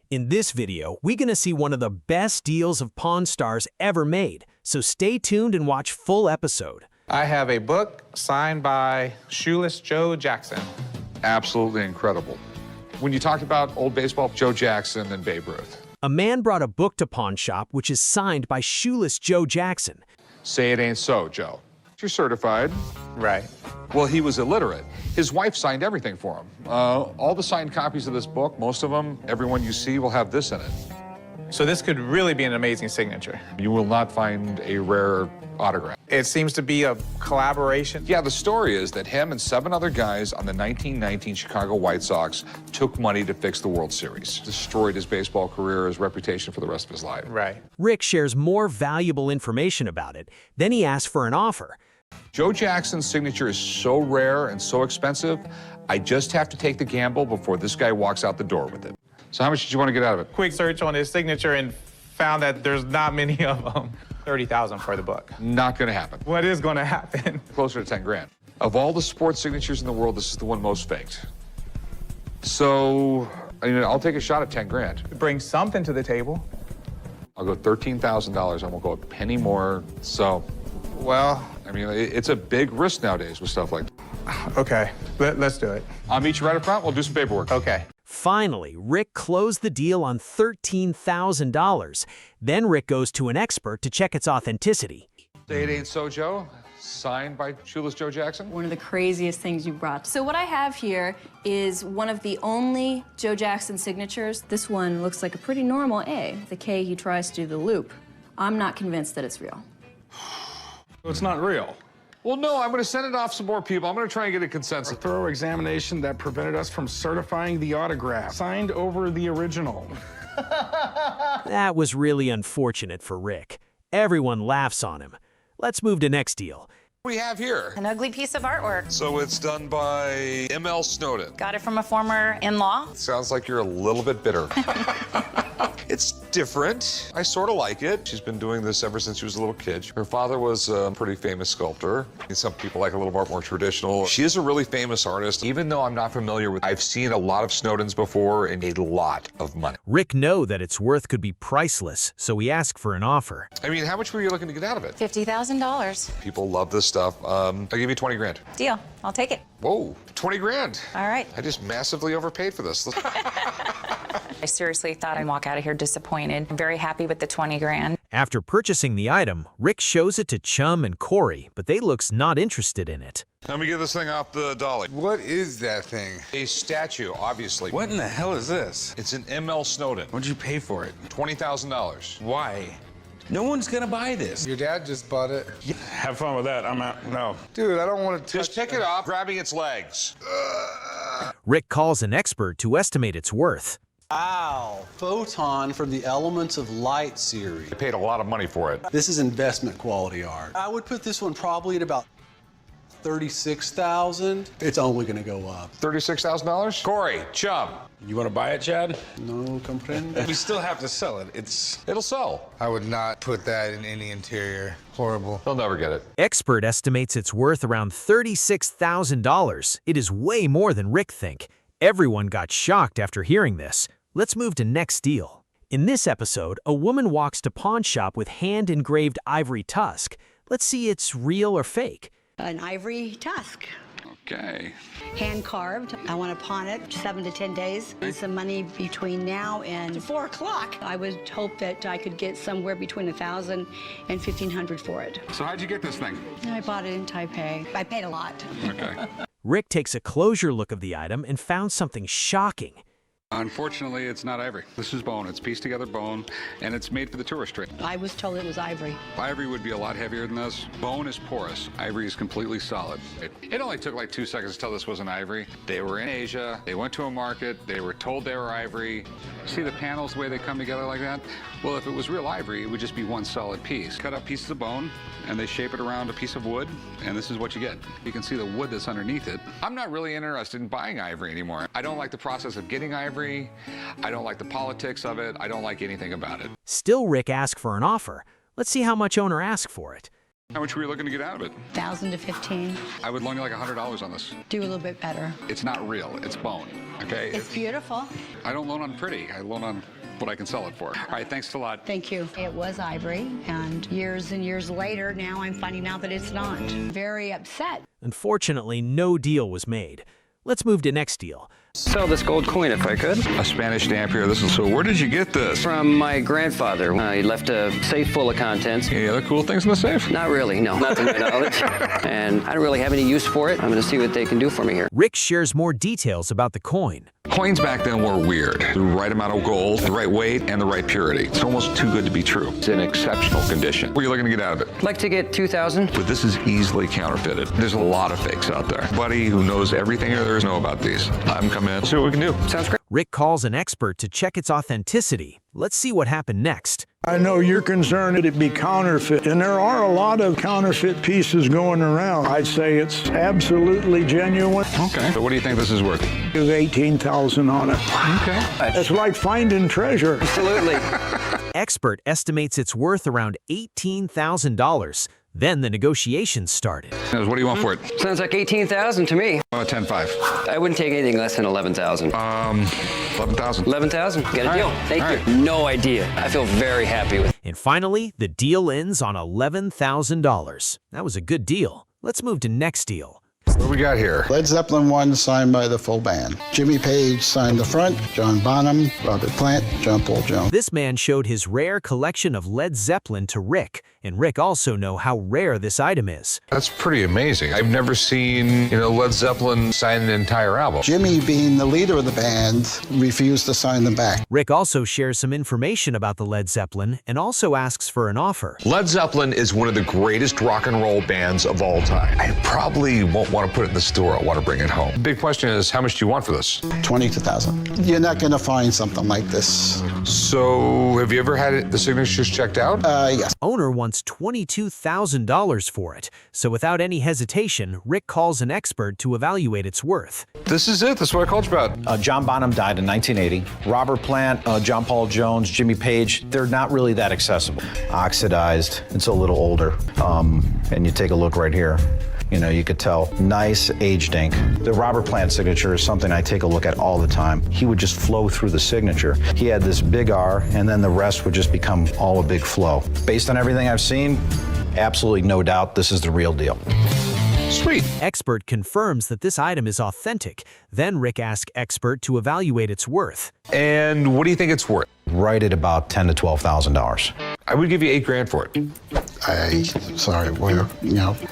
In this video, we're gonna see one of the best deals of Pawn Stars ever made, so stay tuned and watch full episode. I have a book signed by Shoeless Joe Jackson. Absolutely incredible. When you talked about old baseball, Joe Jackson and Babe Ruth. A man brought a book to pawn shop which is signed by Shoeless Joe Jackson. Say it ain't so, Joe. You're certified. Right. Well, he was illiterate. His wife signed everything for him. All the signed copies of this book, most of them, everyone you see will have this in it. So this could really be an amazing signature. You will not find a rare autograph. It seems to be a collaboration. Yeah, the story is that him and 7 other guys on the 1919 Chicago White Sox took money to fix the World Series. Destroyed his baseball career, his reputation for the rest of his life. Right. Rick shares more valuable information about it. Then he asks for an offer. Joe Jackson's signature is so rare and so expensive, I just have to take the gamble before this guy walks out the door with it. So how much did you want to get out of it? Quick search on his signature and found that there's not many of them. $30,000 for the book. Not going to happen. What is going to happen? Closer to 10 grand. Of all the sports signatures in the world, this is the one most faked. So, I'll take a shot at 10 grand. Bring something to the table. I'll go $13,000. I won't go a penny more. So, well, it's a big risk nowadays with stuff like that. Okay, let's do it. I'll meet you right up front. We'll do some paperwork. Okay. Finally, Rick closed the deal on $13,000. Then Rick goes to an expert to check its authenticity. Say it ain't so, Joe. Signed by Shoeless Joe Jackson. One of the craziest things you brought. So what I have here is one of the only Joe Jackson signatures. This one looks like a pretty normal A. The K, he tries to do the loop. I'm not convinced that it's real. It's not real. Well, no, I'm going to send it off some more people. I'm going to try and get a consensus. A thorough examination that prevented us from certifying the autograph. Signed over the original. That was really unfortunate for Rick. Everyone laughs on him. Let's move to next deal. We have here. An ugly piece of artwork. So it's done by M.L. Snowden. Got it from a former in-law. Sounds like you're a little bit bitter. It's different. I sort of like it. She's been doing this ever since she was a little kid. Her father was a pretty famous sculptor. Some people like a little more traditional. She is a really famous artist. Even though I'm not familiar with, I've seen a lot of Snowdens before and a lot of money. Rick knows that its worth could be priceless, so he asks for an offer. How much were you looking to get out of it? $50,000. People love this stuff. I'll give you 20 grand. Deal. I'll take it. Whoa, 20 grand. All right. I just massively overpaid for this. I seriously thought I'd walk out of here disappointed. I'm very happy with the 20 grand. After purchasing the item, Rick shows it to Chum and Corey, but they looks not interested in it. Let me get this thing off the dolly. What is that thing? A statue, obviously. What in the hell is this? It's an M.L. Snowden. What'd you pay for it? $20,000. Why? No one's gonna buy this. Your dad just bought it. Have fun with that. I'm out. No. Dude, I don't want to touch Just pick it up, grabbing its legs. Rick calls an expert to estimate its worth. Wow, Photon from the Elements of Light series. I paid a lot of money for it. This is investment quality art. I would put this one probably at about $36,000. It's only gonna go up. $36,000? Corey, Chum. You want to buy it, Chad? No comprende. We still have to sell it. It'll sell. I would not put that in any interior. Horrible. They'll never get it. Expert estimates it's worth around $36,000. It is way more than Rick think. Everyone got shocked after hearing this. Let's move to next deal. In this episode, a woman walks to pawn shop with hand-engraved ivory tusk. Let's see it's real or fake. An ivory tusk. Okay. Hand carved. I want to pawn it 7 to 10 days. And some money between now and 4 o'clock. I would hope that I could get somewhere between $1,000 and $1,500 for it. So how'd you get this thing? I bought it in Taipei. I paid a lot. Okay. Rick takes a closer look of the item and found something shocking. Unfortunately, it's not ivory. This is bone. It's pieced together bone, and it's made for the tourist trade. I was told it was ivory. Ivory would be a lot heavier than this. Bone is porous. Ivory is completely solid. It only took like 2 seconds to tell this wasn't ivory. They were in Asia. They went to a market. They were told they were ivory. See the panels, the way they come together like that? Well, if it was real ivory, it would just be one solid piece. Cut up pieces of bone, and they shape it around a piece of wood, and this is what you get. You can see the wood that's underneath it. I'm not really interested in buying ivory anymore. I don't like the process of getting ivory. I don't like the politics of it. I don't like anything about it. Still, Rick asks for an offer. Let's see how much owner asks for it. How much were you looking to get out of it? 1,000 to 15. I would loan you like $100 on this. Do a little bit better. It's not real, it's bone, okay? It's beautiful. I don't loan on pretty, I loan on what I can sell it for. All right, thanks a lot. Thank you. It was Ivory, and years later, now I'm finding out that it's not. Very upset. Unfortunately, no deal was made. Let's move to next deal. Sell this gold coin if I could. A Spanish stamp here. So where did you get this? From my grandfather. He left a safe full of contents. Any other cool things in the safe? Not really, no. Not to my knowledge. And I don't really have any use for it. I'm going to see what they can do for me here. Rick shares more details about the coin. Coins back then were weird. The right amount of gold, the right weight, and the right purity. It's almost too good to be true. It's in exceptional condition. What are you looking to get out of it? I'd like to get 2,000. But this is easily counterfeited. There's a lot of fakes out there. Buddy who knows everything there is know about these. I'm coming in. See what we can do. Sounds great. Rick calls an expert to check its authenticity. Let's see what happened next. I know you're concerned it'd be counterfeit, and there are a lot of counterfeit pieces going around. I'd say it's absolutely genuine. Okay. So what do you think this is worth? There's 18,000 on it. Okay. It's like finding treasure. Absolutely. Expert estimates it's worth around $18,000. Then the negotiations started. What do you want for it? Sounds like 18,000 to me. 10.5. I wouldn't take anything less than 11,000. 11,000. 11,000. Get a deal. Right. Thank you. No idea. I feel very happy with it. And finally, the deal ends on $11,000. That was a good deal. Let's move to next deal. What do we got here? Led Zeppelin 1 signed by the full band. Jimmy Page signed the front, John Bonham, Robert Plant, John Paul Jones. This man showed his rare collection of Led Zeppelin to Rick, and Rick also know how rare this item is. That's pretty amazing. I've never seen, Led Zeppelin sign an entire album. Jimmy, being the leader of the band, refused to sign them back. Rick also shares some information about the Led Zeppelin and also asks for an offer. Led Zeppelin is one of the greatest rock and roll bands of all time. I probably won't want to put it in the store. I want to bring it home. The big question is, how much do you want for this? 22,000. You're not going to find something like this. So, have you ever had the signatures checked out? Yes. Owner wants $22,000 for it, so without any hesitation, Rick calls an expert to evaluate its worth. This is it. That's what I called you about. John Bonham died in 1980. Robert Plant, John Paul Jones, Jimmy Page, they're not really that accessible. Oxidized, it's a little older. And you take a look right here. You could tell, nice aged ink. The Robert Plant signature is something I take a look at all the time. He would just flow through the signature. He had this big R, and then the rest would just become all a big flow. Based on everything I've seen, absolutely no doubt this is the real deal. Sweet. Expert confirms that this item is authentic. Then Rick asks expert to evaluate its worth. And what do you think it's worth? Right at about $10,000 to $12,000. I would give you $8,000 for it. Sorry,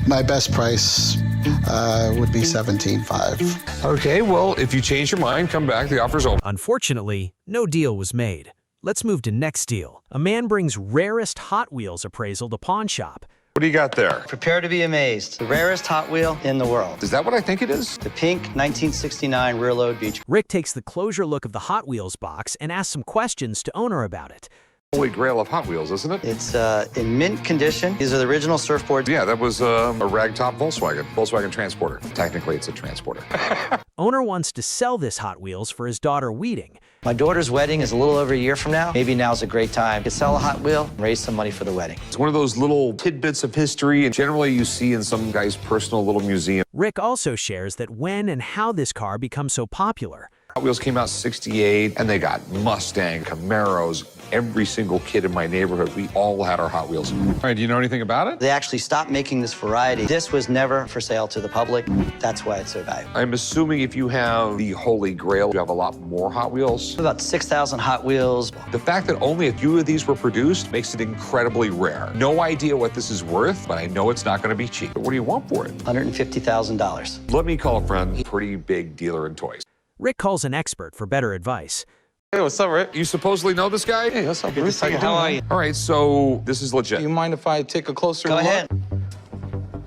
my best price would be 17.5. Okay, well, if you change your mind, come back. The offer's open. Unfortunately, no deal was made. Let's move to next deal. A man brings rarest Hot Wheels appraisal to pawn shop. What do you got there? Prepare to be amazed. The rarest Hot Wheel in the world. Is that what I think it is? The pink 1969 rear load beach. Rick takes the closure look of the Hot Wheels box and asks some questions to owner about it. Holy grail of Hot Wheels, isn't it? It's in mint condition. These are the original surfboards. Yeah, that was a ragtop Volkswagen Transporter. Technically, it's a transporter. Owner wants to sell this Hot Wheels for his daughter Weeding. My daughter's wedding is a little over a year from now. Maybe now's a great time to sell a Hot Wheel and raise some money for the wedding. It's one of those little tidbits of history, and generally you see in some guy's personal little museum. Rick also shares that when and how this car becomes so popular. Hot Wheels came out '68, and they got Mustang, Camaros. Every single kid in my neighborhood, we all had our Hot Wheels. All right, do you know anything about it? They actually stopped making this variety. This was never for sale to the public. That's why it's so valuable. I'm assuming if you have the Holy Grail, you have a lot more Hot Wheels. About 6,000 Hot Wheels. The fact that only a few of these were produced makes it incredibly rare. No idea what this is worth, but I know it's not going to be cheap. What do you want for it? $150,000. Let me call a friend. Pretty big dealer in toys. Rick calls an expert for better advice. Hey, what's up, Rick? You supposedly know this guy? Hey, what's up, Bruce? How are you? All right, so this is legit. Do you mind if I take a closer Go look? ahead.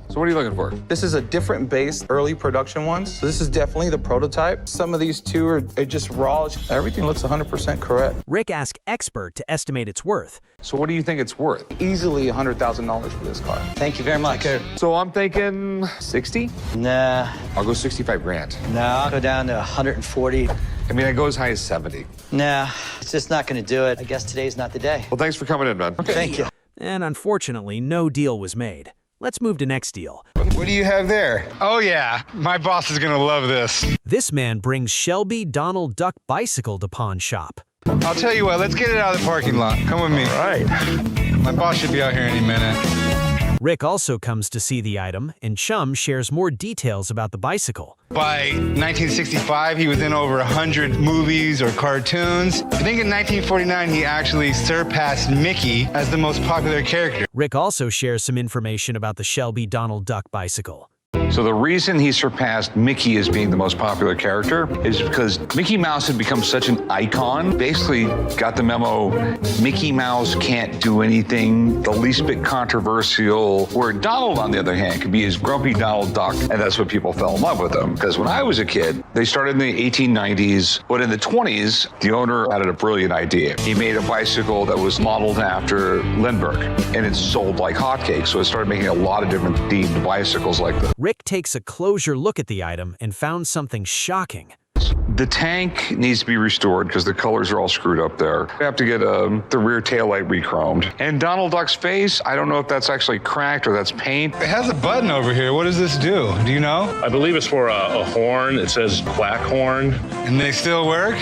So what are you looking for? This is a different base, early production ones. So this is definitely the prototype. Some of these two are just raw. Everything looks 100% correct. Rick asks expert to estimate its worth. So what do you think it's worth? Easily $100,000 for this car. Thank you very much. So I'm thinking 60? Nah. I'll go 65 grand. No, I'll go down to 140. I mean, I go as high as 70. Nah, it's just not going to do it. I guess today's not the day. Well, thanks for coming in, man. Thank you. And unfortunately, no deal was made. Let's move to next deal. What do you have there? Oh yeah, my boss is gonna love this. This man brings Shelby Donald Duck bicycle to pawn shop. I'll tell you what, let's get it out of the parking lot. Come with me. All right. My boss should be out here any minute. Rick also comes to see the item, and Chum shares more details about the bicycle. By 1965, he was in over 100 movies or cartoons. I think in 1949, he actually surpassed Mickey as the most popular character. Rick also shares some information about the Shelby Donald Duck bicycle. So the reason he surpassed Mickey as being the most popular character is because Mickey Mouse had become such an icon. Basically got the memo, Mickey Mouse can't do anything the least bit controversial, where Donald, on the other hand, could be his grumpy Donald Duck, and that's what people fell in love with him. Because when I was a kid, they started in the 1890s, but in the 20s, the owner had a brilliant idea. He made a bicycle that was modeled after Lindbergh, and it sold like hotcakes, so it started making a lot of different themed bicycles like this. Rick takes a closer look at the item and found something shocking. The tank needs to be restored because the colors are all screwed up there. We have to get the rear taillight re-chromed. And Donald Duck's face, I don't know if that's actually cracked or that's paint. It has a button over here. What does this do? Do you know? I believe it's for a horn. It says quack horn. And they still work?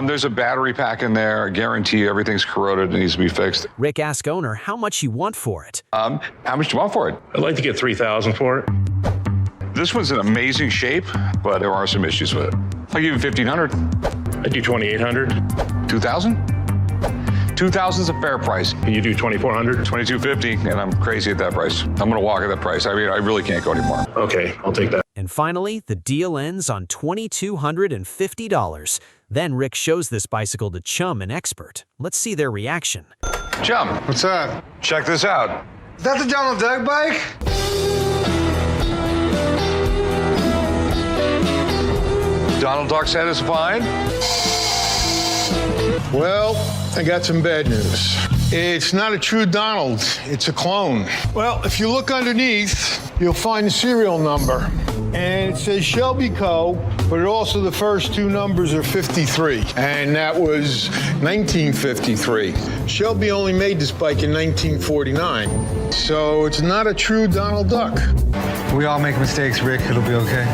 There's a battery pack in there. I guarantee you everything's corroded and needs to be fixed. Rick asked owner how much he want for it. How much do you want for it? I'd like to get $3,000 for it. This one's in amazing shape, but there are some issues with it. I'll give you $1,500. I do $2,800. $2,000? $2,000 is a fair price. Can you do $2,400? $2,250, and I'm crazy at that price. I'm gonna walk at that price. I mean, I really can't go anymore. Okay, I'll take that. And finally, the deal ends on $2,250. Then Rick shows this bicycle to Chum, an expert. Let's see their reaction. Chum, what's up? Check this out. Is that the Donald Duck bike? Donald Duck satisfied? Well, I got some bad news. It's not a true Donald, it's a clone. Well, if you look underneath, you'll find the serial number. And it says Shelby Co., but it also the first two numbers are 53. And that was 1953. Shelby only made this bike in 1949. So it's not a true Donald Duck. We all make mistakes, Rick. It'll be okay.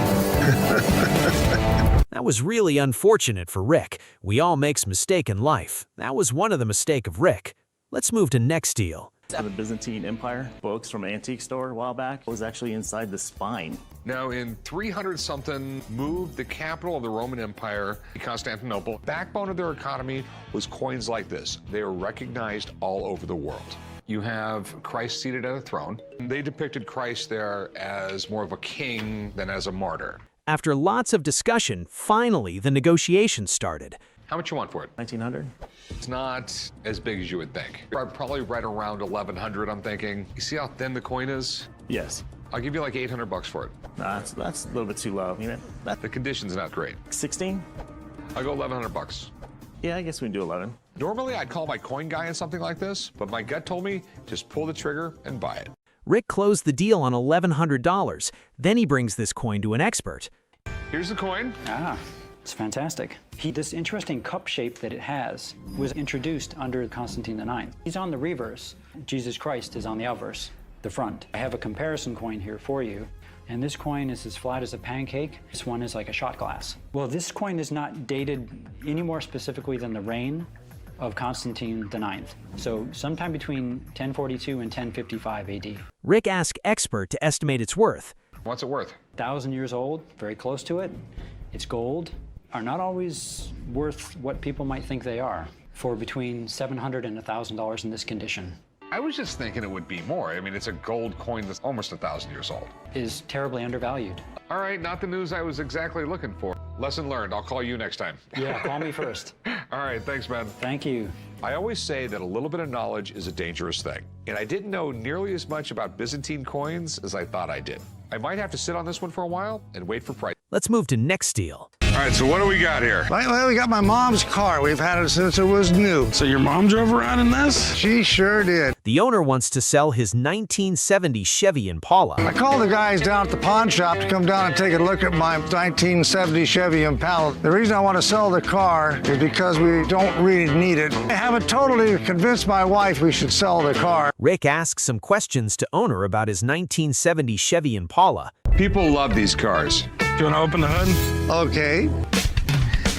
That was really unfortunate for Rick. We all makes mistake in life. That was one of the mistake of Rick. Let's move to next deal. The Byzantine Empire books from an antique store a while back was actually inside the spine. Now, in 300-something, moved the capital of the Roman Empire, Constantinople. Backbone of their economy was coins like this. They are recognized all over the world. You have Christ seated at a throne. They depicted Christ there as more of a king than as a martyr. After lots of discussion, finally the negotiations started. How much you want for it? $1,900. It's not as big as you would think. Probably right around $1,100, I'm thinking. You see how thin the coin is? Yes. I'll give you like $800 for it. Nah, that's a little bit too low. You know, The condition's not great. 16? I'll go $1,100. Yeah, I guess we can do 11. Normally, I'd call my coin guy on something like this, but my gut told me just pull the trigger and buy it. Rick closed the deal on $1,100. Then he brings this coin to an expert. Here's the coin. Ah, it's fantastic. This interesting cup shape that it has was introduced under Constantine IX. He's on the reverse. Jesus Christ is on the obverse, the front. I have a comparison coin here for you. And this coin is as flat as a pancake. This one is like a shot glass. Well, this coin is not dated any more specifically than the reign of Constantine IX. So sometime between 1042 and 1055 AD. Rick asked expert to estimate its worth. What's it worth? 1,000 years old, very close to it. It's gold, are not always worth what people might think they are, for between $700 and $1,000 in this condition. I was just thinking it would be more. I mean, it's a gold coin that's almost 1,000 years old. Is terribly undervalued. All right, not the news I was exactly looking for. Lesson learned. I'll call you next time. Yeah, call me first. All right, thanks, man. Thank you. I always say that a little bit of knowledge is a dangerous thing. And I didn't know nearly as much about Byzantine coins as I thought I did. I might have to sit on this one for a while and wait for price. Let's move to next deal. All right, so what do we got here? Well, we got my mom's car. We've had it since it was new. So your mom drove around in this? She sure did. The owner wants to sell his 1970 Chevy Impala. I called the guys down at the pawn shop to come down and take a look at my 1970 Chevy Impala. The reason I want to sell the car is because we don't really need it. I haven't totally convinced my wife we should sell the car. Rick asks some questions to owner about his 1970 Chevy Impala. People love these cars. Do you want to open the hood? Okay.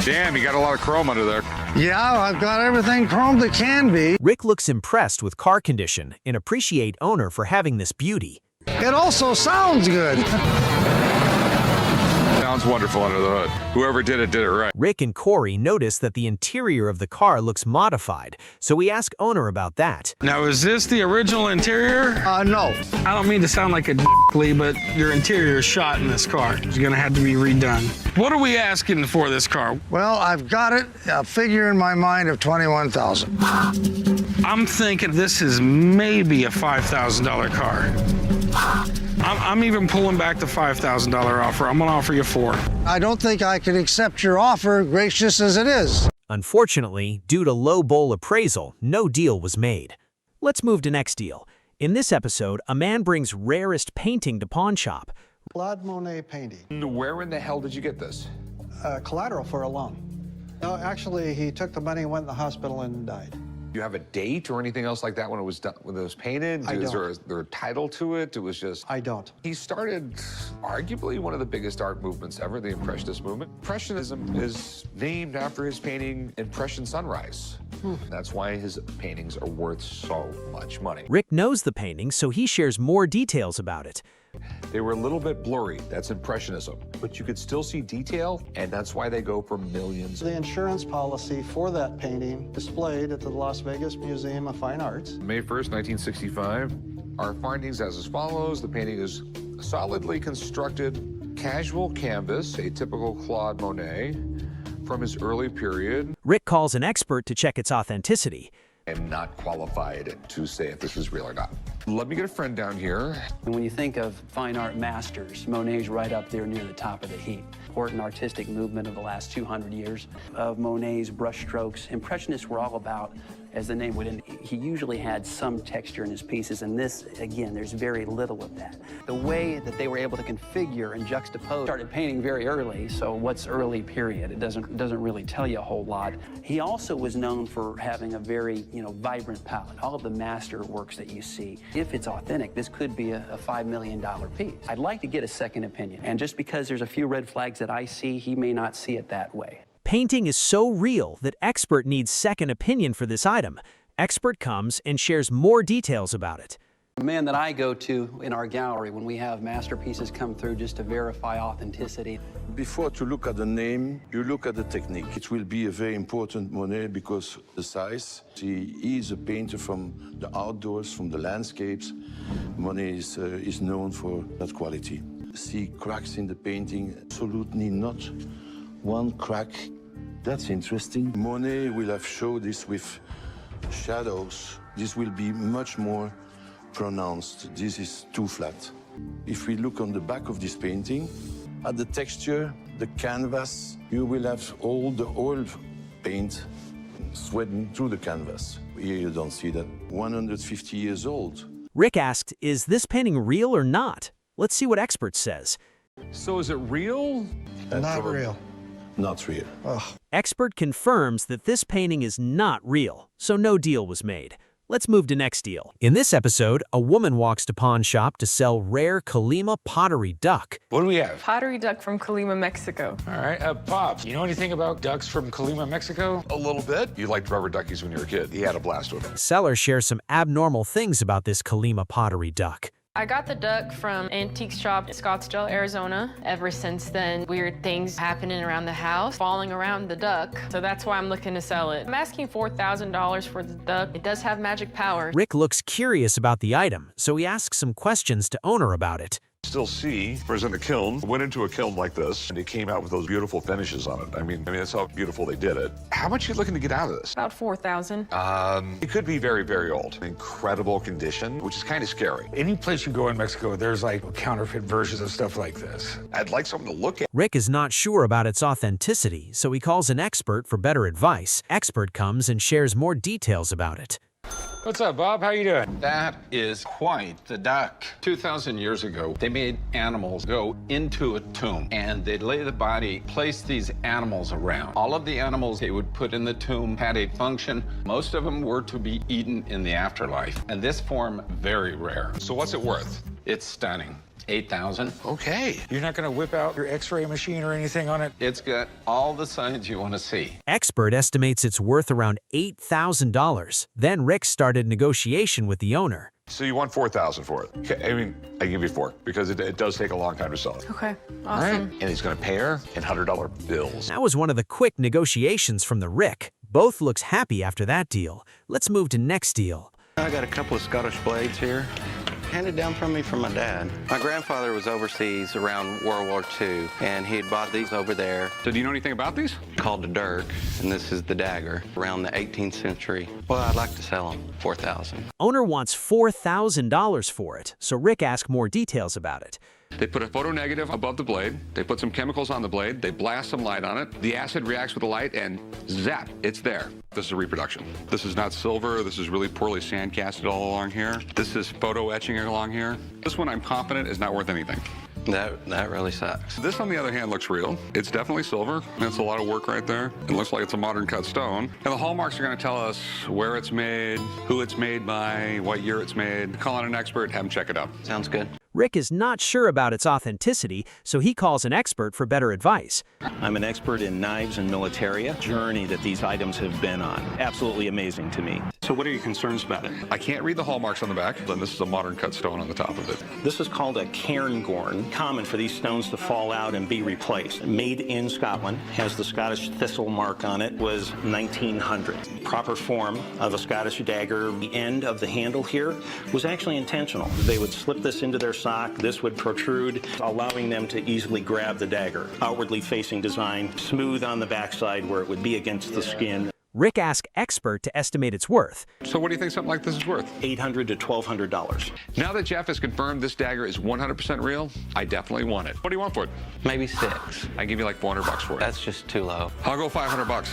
Damn, you got a lot of chrome under there. Yeah, I've got everything chromed that can be. Rick looks impressed with car condition and appreciate owner for having this beauty. It also sounds good. Sounds wonderful under the hood. Whoever did it right. Rick and Corey notice that the interior of the car looks modified, so we ask owner about that. Now, is this the original interior? No. I don't mean to sound like a d***ly, but your interior is shot in this car. It's gonna have to be redone. What are we asking for this car? Well, I've got it, a figure in my mind of $21,000. I'm thinking this is maybe a $5,000 car. I'm even pulling back the $5,000 offer. I'm gonna offer you $4,000. I don't think I can accept your offer, gracious as it is. Unfortunately, due to low bowl appraisal, no deal was made. Let's move to next deal. In this episode, a man brings rarest painting to pawn shop. Claude Monet painting. Where in the hell did you get this? Collateral for a loan. No, actually, he took the money, went in the hospital, and died. Do you have a date or anything else like that when it was done, when it was painted? I don't. Is there a title to it? It was just... I don't. He started arguably one of the biggest art movements ever, the Impressionist movement. Impressionism is named after his painting Impression Sunrise. That's why his paintings are worth so much money. Rick knows the painting, so he shares more details about it. They were a little bit blurry. That's Impressionism. But you could still see detail, and that's why they go for millions. The insurance policy for that painting displayed at the Las Vegas Museum of Fine Arts. May 1st, 1965. Our findings as follows. The painting is solidly constructed, casual canvas, a typical Claude Monet from his early period. Rick calls an expert to check its authenticity. I'm not qualified to say if this is real or not. Let me get a friend down here. And when you think of fine art masters, Monet's right up there near the top of the heap. Important artistic movement of the last 200 years of Monet's brushstrokes. Impressionists were all about, as the name would indicate, he usually had some texture in his pieces, and this, again, there's very little of that. The way that they were able to configure and juxtapose started painting very early, so what's early period? It doesn't really tell you a whole lot. He also was known for having a very, vibrant palette. All of the master works that you see, if it's authentic, this could be a $5 million piece. I'd like to get a second opinion, and just because there's a few red flags that I see, he may not see it that way. Painting is so real that expert needs second opinion for this item. Expert comes and shares more details about it. The man that I go to in our gallery when we have masterpieces come through just to verify authenticity. Before to look at the name, you look at the technique. It will be a very important Monet because the size. He is a painter from the outdoors, from the landscapes. Monet is known for that quality. See cracks in the painting, absolutely not one crack. That's interesting. Monet will have showed this with shadows. This will be much more pronounced. This is too flat. If we look on the back of this painting, at the texture, the canvas, you will have all the oil paint sweating through the canvas. Here you don't see that. 150 years old. Rick asked, is this painting real or not? Let's see what expert says. So is it real? Not real. Not real. Ugh. Expert confirms that this painting is not real, so no deal was made. Let's move to next deal. In this episode, a woman walks to pawn shop to sell rare Kalima pottery duck. What do we have? Pottery duck from Kalima, Mexico. All right, Pops, you know anything about ducks from Kalima, Mexico? A little bit. You liked rubber duckies when you were a kid. He had a blast with them. Seller shares some abnormal things about this Kalima pottery duck. I got the duck from antique shop in Scottsdale, Arizona. Ever since then, weird things happening around the house, falling around the duck. So that's why I'm looking to sell it. I'm asking $4,000 for the duck. It does have magic power. Rick looks curious about the item, so he asks some questions to owner about it. still see it was in the kiln. Went into a kiln like this, and it came out with those beautiful finishes on it. I mean, that's how beautiful they did it. How much are you looking to get out of this? About 4,000. It could be very, very old. Incredible condition, which is kind of scary. Any place you go in Mexico, there's like counterfeit versions of stuff like this. I'd like something to look at. Rick is not sure about its authenticity, so he calls an expert for better advice. Expert comes and shares more details about it. What's up, Bob? How you doing? That is quite the duck. 2,000 years ago, they made animals go into a tomb, and they'd lay the body, place these animals around. All of the animals they would put in the tomb had a function. Most of them were to be eaten in the afterlife, and this form, very rare. So what's it worth? It's stunning. 8,000. Okay. You're not going to whip out your x-ray machine or anything on it? It's got all the signs you want to see. Expert estimates it's worth around $8,000. Then Rick started negotiation with the owner. So you want $4,000 for it? Okay, I mean, I give you $4 because it does take a long time to sell it. Okay, awesome. All right. And he's going to pay her in $100 bills. That was one of the quick negotiations from the Rick. Both looks happy after that deal. Let's move to next deal. I got a couple of Scottish blades here. Handed down from me from my dad. My grandfather was overseas around World War II, and he had bought these over there. So do you know anything about these? Called the Dirk, and this is the Dagger, around the 18th century. Well, I'd like to sell them, $4,000. Owner wants $4,000 for it, so Rick asked more details about it. They put a photo negative above the blade. They put some chemicals on the blade. They blast some light on it. The acid reacts with the light and zap, it's there. This is a reproduction. This is not silver. This is really poorly sand casted all along here. This is photo etching along here. This one I'm confident is not worth anything. That really sucks. This, on the other hand, looks real. It's definitely silver. That's a lot of work right there. It looks like it's a modern cut stone. And the hallmarks are going to tell us where it's made, who it's made by, what year it's made. Call on an expert, have them check it out. Sounds good. Rick is not sure about its authenticity, so he calls an expert for better advice. I'm an expert in knives and militaria. Journey that these items have been on. Absolutely amazing to me. So what are your concerns about it? I can't read the hallmarks on the back, then this is a modern cut stone on the top of it. This is called a cairngorn. Common for these stones to fall out and be replaced. Made in Scotland, has the Scottish thistle mark on it, was 1900. Proper form of a Scottish dagger. The end of the handle here was actually intentional. They would slip this into their sock, this would protrude, allowing them to easily grab the dagger. Outwardly facing design, smooth on the backside where it would be against the skin. Rick asked expert to estimate its worth. So what do you think something like this is worth? $800 to $1,200. Now that Jeff has confirmed this dagger is 100% real, I definitely want it. What do you want for it? Maybe 6. I give you like $400 for it. That's just too low. I'll go $500.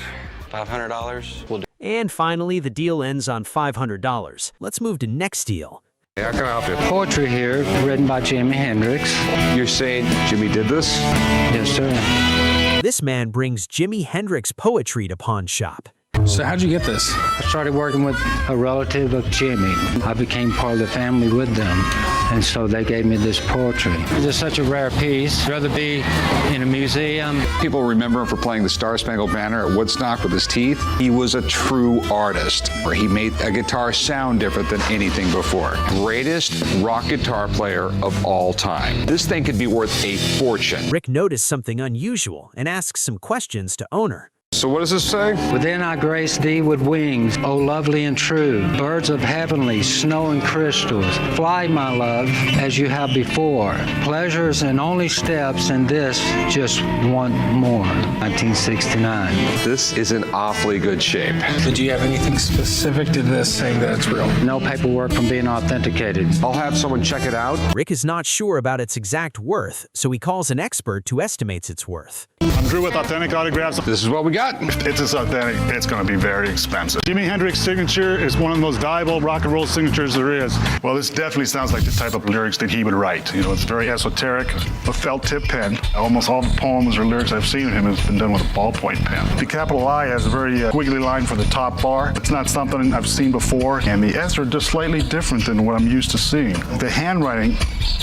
$500? We'll do. And finally, the deal ends on $500. Let's move to next deal. Yeah, can I help you? Poetry here, written by Jimi Hendrix. You're saying Jimmy did this? Yes, sir. This man brings Jimi Hendrix poetry to pawn shop. So how'd you get this? I started working with a relative of Jimi. I became part of the family with them, and so they gave me this poetry. It's such a rare piece. I'd rather be in a museum. People remember him for playing the Star Spangled Banner at Woodstock with his teeth. He was a true artist, where he made a guitar sound different than anything before. Greatest rock guitar player of all time. This thing could be worth a fortune. Rick noticed something unusual and asks some questions to owner. So what does this say? Within I grace thee with wings, O lovely and true. Birds of heavenly, snow and crystals. Fly, my love, as you have before. Pleasures and only steps, and this just one more. 1969. This is in awfully good shape. Did you have anything specific to this saying that it's real? No paperwork from being authenticated. I'll have someone check it out. Rick is not sure about its exact worth, so he calls an expert who estimates its worth. I'm Drew with Authentic Autographs. This is what we got. It's authentic. It's going to be very expensive. Jimi Hendrix's signature is one of the most valuable rock and roll signatures there is. Well, this definitely sounds like the type of lyrics that he would write. You know, it's very esoteric. A felt tip pen. Almost all the poems or lyrics I've seen of him has been done with a ballpoint pen. The capital I has a very wiggly line for the top bar. It's not something I've seen before, and the S are just slightly different than what I'm used to seeing. The handwriting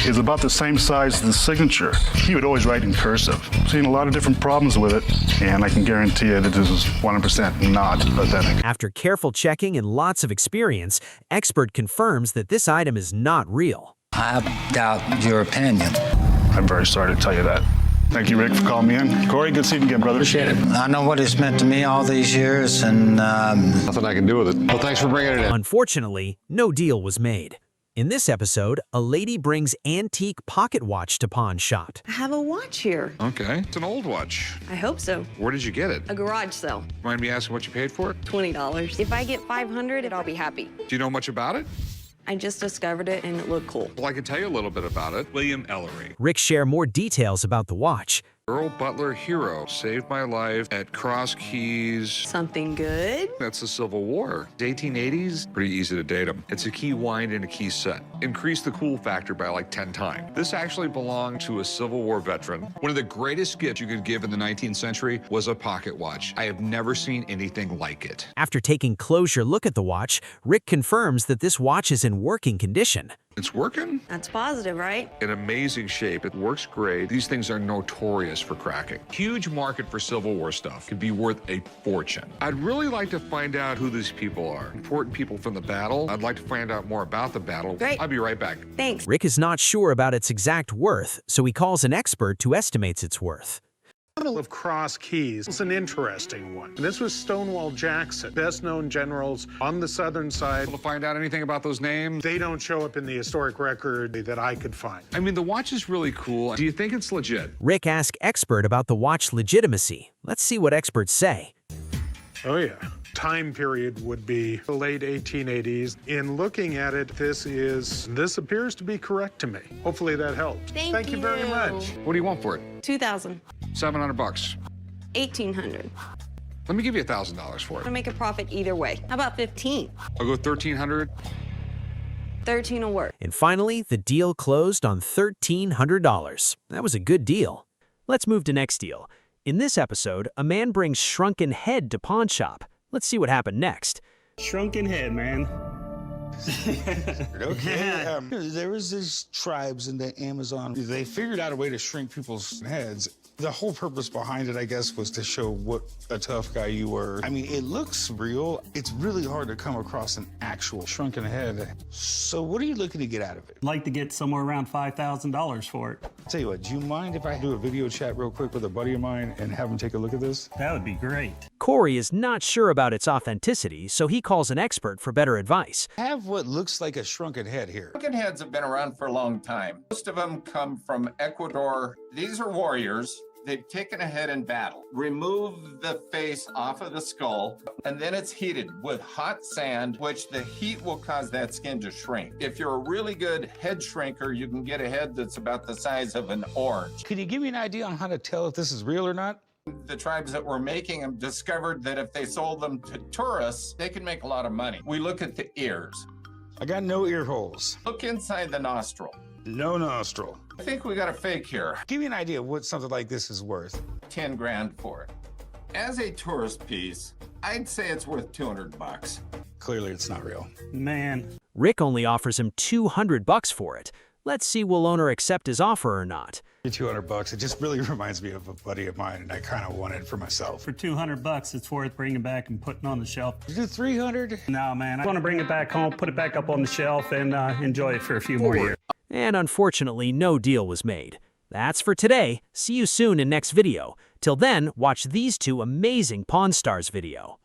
is about the same size as the signature. He would always write in cursive. I've seen a lot of different problems with it, and I can guarantee you that this is 100% not authentic. After careful checking and lots of experience, expert confirms that this item is not real. I doubt your opinion. I'm very sorry to tell you that. Thank you, Rick, for calling me in. Corey, good seeing you again, brother. Appreciate it. I know what it's meant to me all these years, and nothing I can do with it. Well, thanks for bringing it in. Unfortunately, no deal was made. In this episode, a lady brings antique pocket watch to pawn shop. I have a watch here. Okay. It's an old watch. I hope so. Where did you get it? A garage sale. Mind me asking what you paid for it? $20. If I get $500, I'll be happy. Do you know much about it? I just discovered it and it looked cool. Well, I can tell you a little bit about it. William Ellery. Rick share more details about the watch. Earl Butler Hero saved my life at Cross Keys. Something good? That's the Civil War. The 1880s, pretty easy to date them. It's a key wind and a key set. Increased the cool factor by like 10 times. This actually belonged to a Civil War veteran. One of the greatest gifts you could give in the 19th century was a pocket watch. I have never seen anything like it. After taking closer look at the watch, Rick confirms that this watch is in working condition. It's working. That's positive, right? In amazing shape. It works great. These things are notorious for cracking. Huge market for Civil War stuff. Could be worth a fortune. I'd really like to find out who these people are. Important people from the battle. I'd like to find out more about the battle. Great. I'll be right back. Thanks. Rick is not sure about its exact worth, so he calls an expert who estimates its worth. Battle of Cross Keys was an interesting one. This was Stonewall Jackson, best-known generals on the southern side. Able to find out anything about those names? They don't show up in the historic record that I could find. I mean, the watch is really cool. Do you think it's legit? Rick asks expert about the watch legitimacy. Let's see what experts say. Oh, yeah. Time period would be the late 1880s. In looking at it, this appears to be correct to me. Hopefully that helps. Thank you very much. What do you want for it? $2,000. $700. $1,800. Let me give you $1,000 for I it. make a profit either way. How about 15? I'll go $1,300. 13 will work. And finally, the deal closed on $1,300. That was a good deal. Let's move to next deal. In this episode, a man brings Shrunken head to pawn shop. Let's see what happened next. Shrunken head, man. Okay. There was these tribes in the Amazon. They figured out a way to shrink people's heads. The whole purpose behind it, I guess, was to show what a tough guy you were. I mean, it looks real. It's really hard to come across an actual shrunken head. So what are you looking to get out of it? I'd like to get somewhere around $5,000 for it. Tell you what, do you mind if I do a video chat real quick with a buddy of mine and have him take a look at this? That would be great. Corey is not sure about its authenticity, so he calls an expert for better advice. I have what looks like a shrunken head here. Shrunken heads have been around for a long time. Most of them come from Ecuador. These are warriors. They've taken a head in battle. Remove the face off of the skull, and then it's heated with hot sand, which the heat will cause that skin to shrink. If you're a really good head shrinker, you can get a head that's about the size of an orange. Could you give me an idea on how to tell if this is real or not? The tribes that were making them discovered that if they sold them to tourists, they could make a lot of money. We look at the ears. I got no ear holes. Look inside the nostril. No nostril. I think we got a fake here. Give me an idea of what something like this is worth. 10 grand for it. As a tourist piece, I'd say it's worth 200 bucks. Clearly it's not real. Man. Rick only offers him $200 for it. Let's see will owner accept his offer or not. $200. It just really reminds me of a buddy of mine, and I kind of want it for myself. For $200, it's worth bringing back and putting on the shelf. You do 300? No, man. I want to bring it back home, put it back up on the shelf, and enjoy it for a few more years. And unfortunately, no deal was made. That's for today. See you soon in next video. Till then, watch these two amazing Pawn Stars video.